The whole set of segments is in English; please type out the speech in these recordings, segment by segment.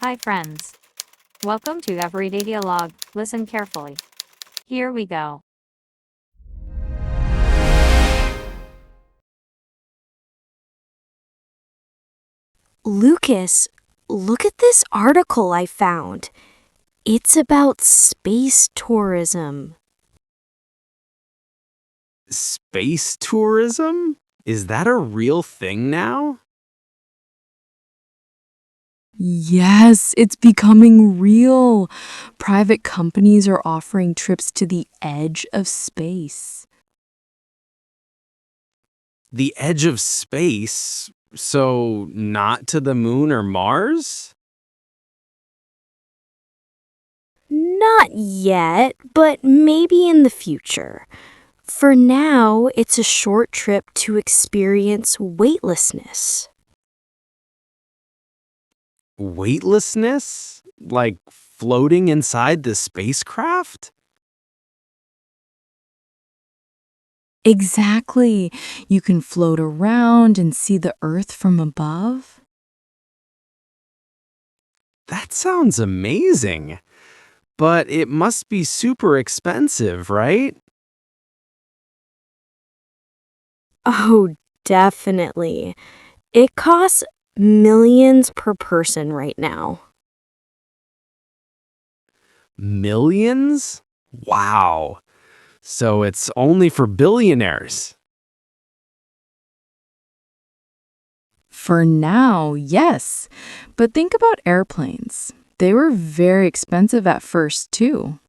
Hi, friends. Welcome to Everyday Dialogue. Listen carefully. Here we go. Lucas, look at this article I found. It's about space tourism. Space tourism? Is that a real thing now? Yes, it's becoming real. Private companies are offering trips to the edge of space. The edge of space? So, not to the moon or Mars? Not yet, but maybe in the future. For now, it's a short trip to experience weightlessness. Weightlessness? Like floating inside the spacecraft? Exactly. You can float around and see the Earth from above. That sounds amazing. But it must be super expensive, right? Oh, definitely. It costs millions per person right now. Millions? Wow. So it's only for billionaires. For now, yes. But think about airplanes. They were very expensive at first, too.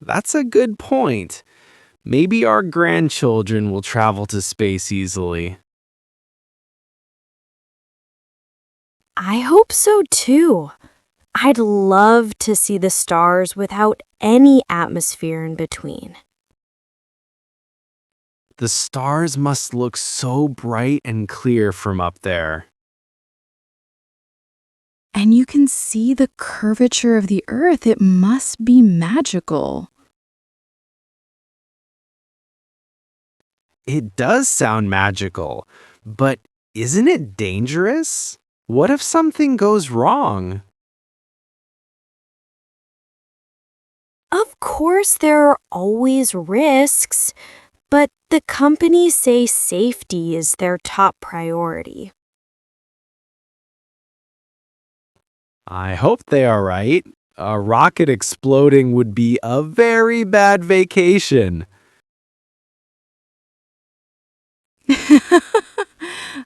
That's a good point. Maybe our grandchildren will travel to space easily. I hope so too. I'd love to see the stars without any atmosphere in between. The stars must look so bright and clear from up there. And you can see the curvature of the Earth. It must be magical. It does sound magical, but isn't it dangerous? What if something goes wrong? Of course, there are always risks, but the companies say safety is their top priority. I hope they are right. A rocket exploding would be a very bad vacation.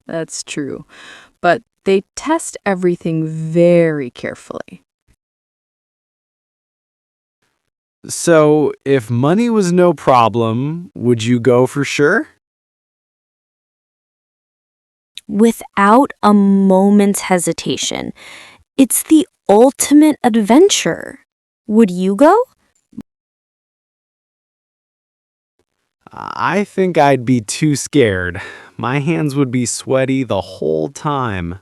That's true. But they test everything very carefully. So, if money was no problem, would you go for sure? Without a moment's hesitation. It's the ultimate adventure. Would you go? I think I'd be too scared. My hands would be sweaty the whole time.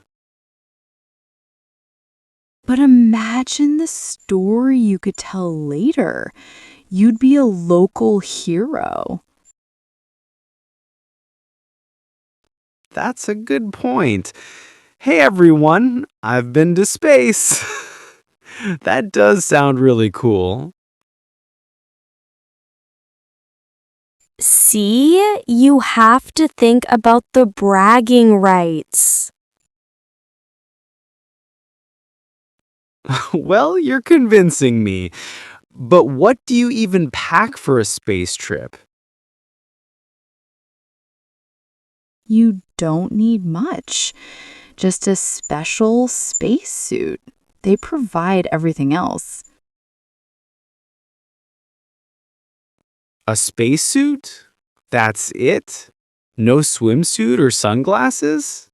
But imagine the story you could tell later. You'd be a local hero. That's a good point. Hey everyone, I've been to space. That does sound really cool. See, you have to think about the bragging rights. Well, you're convincing me. But what do you even pack for a space trip? You don't need much, just a special spacesuit. They provide everything else. A spacesuit? That's it? No swimsuit or sunglasses?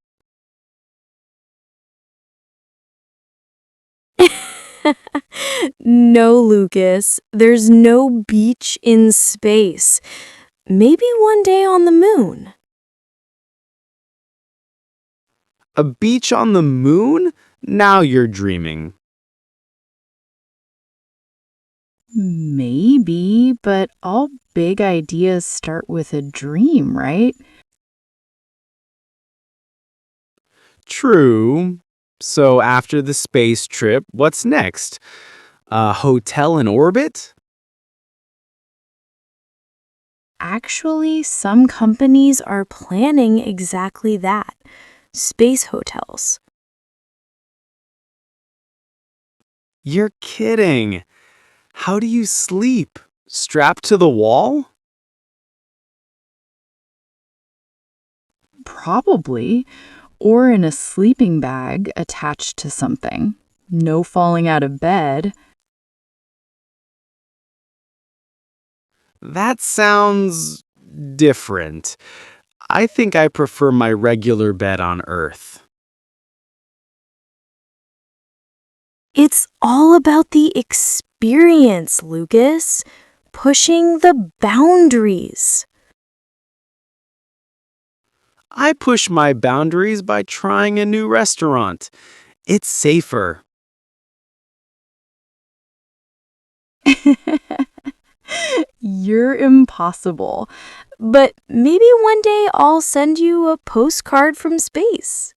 No, Lucas, there's no beach in space. Maybe one day on the moon. A beach on the moon? Now you're dreaming. Maybe, but all big ideas start with a dream, right? True, So after the space trip, what's next? A hotel in orbit? Actually, some companies are planning exactly that: space hotels. You're kidding. How do you sleep? Strapped to the wall? Probably. Or in a sleeping bag attached to something. No falling out of bed. That sounds different. I think I prefer my regular bed on Earth. It's all about the experience, Lucas. Pushing the boundaries. I push my boundaries by trying a new restaurant. It's safer. You're impossible. But maybe one day I'll send you a postcard from space.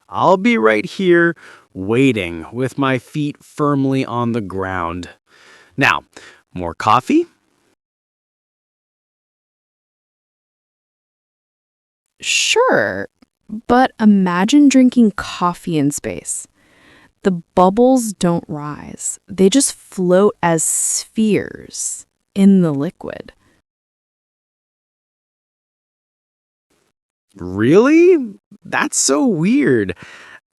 I'll be right here waiting with my feet firmly on the ground. Now, more coffee? Sure, but imagine drinking coffee in space. The bubbles don't rise, they just float as spheres in the liquid. Really? That's so weird.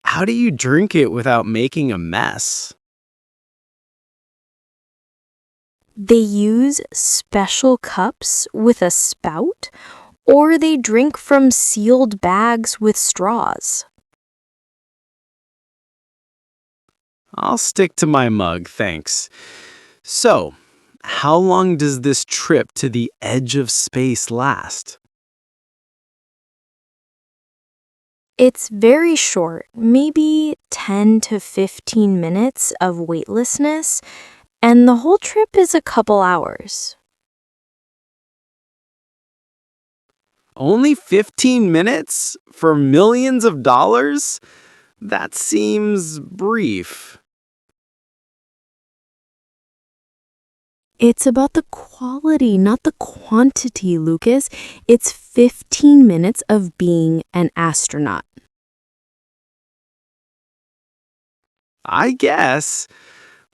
How do you drink it without making a mess? They use special cups with a spout, or they drink from sealed bags with straws. I'll stick to my mug, thanks. So, how long does this trip to the edge of space last? It's very short, maybe 10 to 15 minutes of weightlessness, and the whole trip is a couple hours. Only 15 minutes for millions of dollars? That seems brief. It's about the quality, not the quantity, Lucas. It's 15 minutes of being an astronaut. I guess.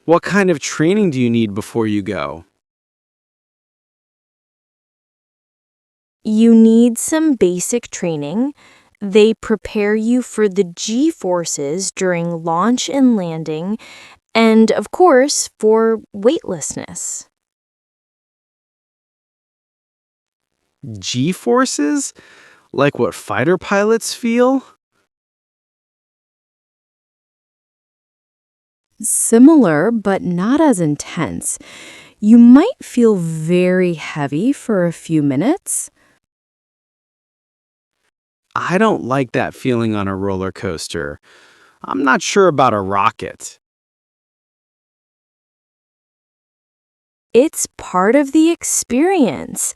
What kind of training do you need before you go? You need some basic training. They prepare you for the G-forces during launch and landing, and of course, for weightlessness. G-forces? Like what fighter pilots feel? Similar, but not as intense. You might feel very heavy for a few minutes. I don't like that feeling on a roller coaster. I'm not sure about a rocket. It's part of the experience.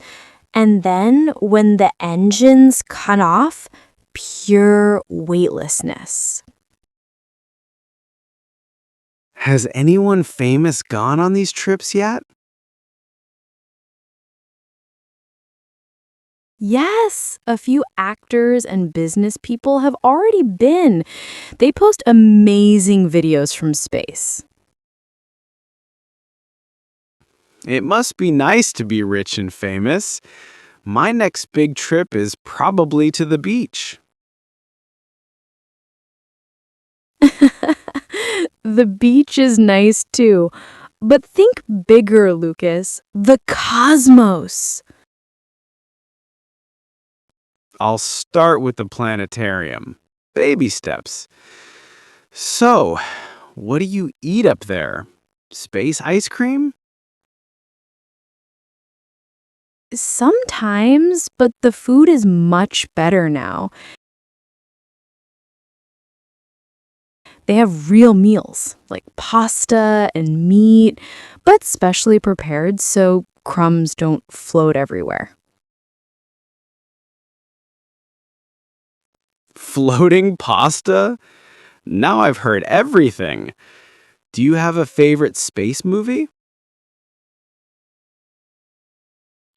And then when the engines cut off, pure weightlessness. Has anyone famous gone on these trips yet? Yes, a few actors and business people have already been. They post amazing videos from space. It must be nice to be rich and famous. My next big trip is probably to the beach. The beach is nice too. But think bigger, Lucas. The cosmos. I'll start with the planetarium. Baby steps. So, what do you eat up there? Space ice cream? Sometimes, but the food is much better now. They have real meals, like pasta and meat, but specially prepared so crumbs don't float everywhere. Floating pasta? Now I've heard everything. Do you have a favorite space movie?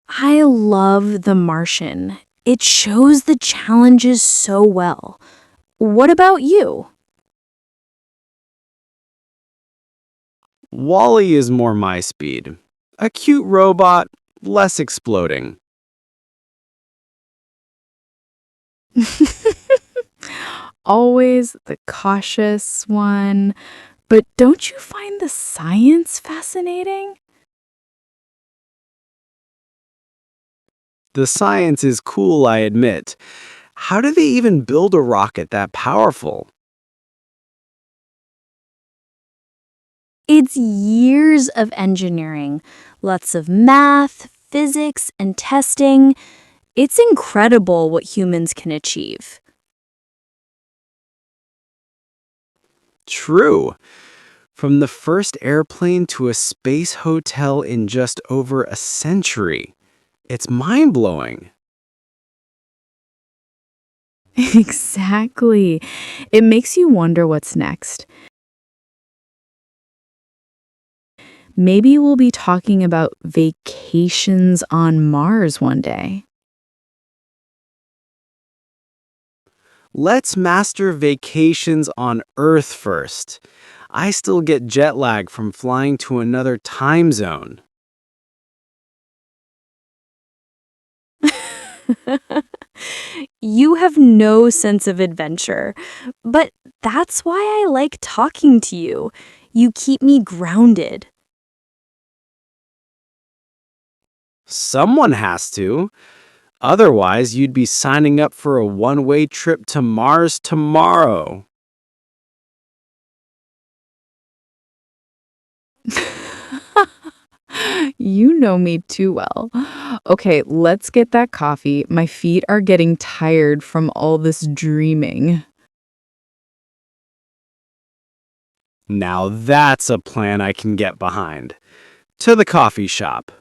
I love The Martian. It shows the challenges so well. What about you? Wall-E is more my speed. A cute robot, less exploding. Always the cautious one. But don't you find the science fascinating? The science is cool, I admit. How do they even build a rocket that powerful? It's years of engineering, lots of math, physics, and testing. It's incredible what humans can achieve. True. From the first airplane to a space hotel in just over a century. It's mind-blowing. Exactly. It makes you wonder what's next. Maybe we'll be talking about vacations on Mars one day. Let's master vacations on Earth first. I still get jet lag from flying to another time zone. You have no sense of adventure, but that's why I like talking to you. You keep me grounded. Someone has to. Otherwise, you'd be signing up for a one-way trip to Mars tomorrow. You know me too well. Okay, let's get that coffee. My feet are getting tired from all this dreaming. Now that's a plan I can get behind. To the coffee shop.